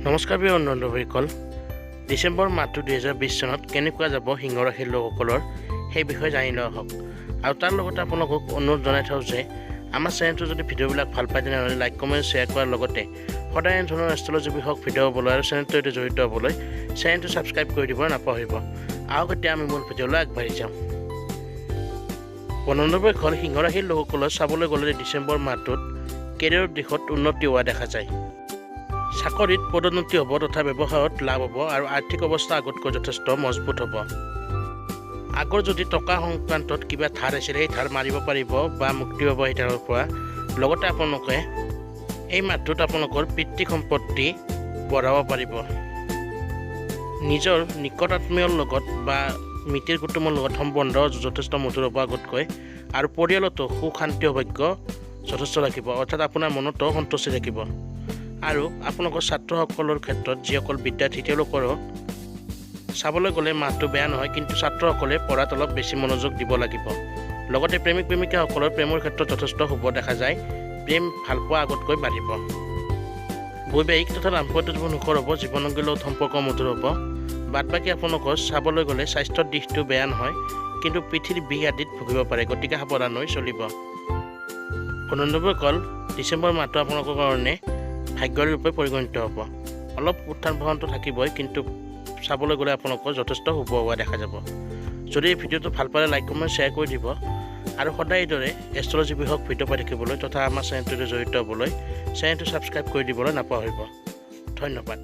নমস্কাৰ প্ৰিয় বন্ধুসকল, ডিচেম্বৰ মাহটো 2020 চনত কেনেকুৱা যাব সিংহ ৰাশিৰ লোকসকলৰ সেই বিষয়ে জানি লোৱা হওক। আৰু তাৰ লগতে আপোনালোকক অনুৰোধ জনাই থওঁ যে আমাৰ চেনেলটো যদি ভিডিঅ'বিলাক ভাল পায় তেনেহ'লে লাইক কমেণ্ট শ্বেয়াৰ কৰাৰ লগতে সদায় এনে ধৰণৰ এষ্ট্ৰলজি বিষয়ক ভিডিঅ' হ'বলৈ আৰু চেনেলটোৰ সৈতে জড়িত হ'বলৈ চেনেলটো ছাবস্ক্ৰাইব কৰি দিব নাপাহৰিব। আহক এতিয়া আমি মূল ভিডিঅ'লৈ আগবাঢ়ি যাওঁ। বন্ধুসকল, সিংহ ৰাশিৰ লোকসকলৰ চাবলৈ গ'লে ডিচেম্বৰ মাহটোত কেৰিয়াৰৰ দিশত উন্নতি হোৱা দেখা যায়। চাকৰিত পদোন্নতি হ'ব তথা ব্যৱসায়ত লাভ হ'ব আৰু আৰ্থিক অৱস্থা আগতকৈ যথেষ্ট মজবুত হ'ব। আগৰ যদি টকা সংক্ৰান্তত কিবা ধাৰ আছিল সেই ধাৰ মাৰিব পাৰিব বা মুক্তি পাব সেই ধাৰৰ পৰা। লগতে আপোনালোকে এই মাহটোত আপোনালোকৰ পিতৃ সম্পত্তি বঢ়াব পাৰিব। নিজৰ নিকট আত্মীয়ৰ লগত বা মিতিৰ কুটুমৰ লগত সম্বন্ধ যথেষ্ট মধুৰ হ'ব আগতকৈ, আৰু পৰিয়ালতো সুখ শান্তি সৌভাগ্য যথেষ্ট ৰাখিব, অৰ্থাৎ আপোনাৰ মনতো সন্তুষ্টি থাকিব। আৰু আপোনালোকৰ ছাত্ৰসকলৰ ক্ষেত্ৰত যিসকল বিদ্যাৰ্থী তেওঁলোকৰো চাবলৈ গ'লে মাহটো বেয়া নহয়, কিন্তু ছাত্ৰসকলে পঢ়াত অলপ বেছি মনোযোগ দিব লাগিব। লগতে প্ৰেমিক প্ৰেমিকাসকলৰ প্ৰেমৰ ক্ষেত্ৰত যথেষ্ট শুভ দেখা যায়। প্ৰেম ভালপোৱা আগতকৈ বাঢ়িব। বৈবাহিক তথা দাম্পত্য জীৱন সুখৰ হ'ব, জীৱনসংগীৰ লগত সম্পৰ্ক মধুৰ হ'ব। বাদ বাকী আপোনালোকৰ চাবলৈ গ'লে স্বাস্থ্যৰ দিশটো বেয়া নহয়, কিন্তু পিঠিৰ বিষ আদিত ভুগিব পাৰে, গতিকে সাৱধান হৈ চলিব। বন্ধুসকল, ডিচেম্বৰ মাহটো আপোনালোকৰ কাৰণে ভাগ্যৰ ৰূপে পৰিগণিত হ'ব। অলপ উত্থান পতনটো থাকিবই, কিন্তু চাবলৈ গ'লে আপোনালোকৰ যথেষ্ট শুভ হোৱা দেখা যাব। যদি এই ভিডিঅ'টো ভাল পালে লাইক কমেণ্ট শ্বেয়াৰ কৰি দিব, আৰু সদায় এইদৰে এষ্ট্ৰলজি বিষয়ক ভিডিঅ' পাই থাকিবলৈ তথা আমাৰ চেনেলটোতে জড়িত হ'বলৈ চেনেলটো ছাবস্ক্ৰাইব কৰি দিবলৈ নাপাহৰিব। ধন্যবাদ।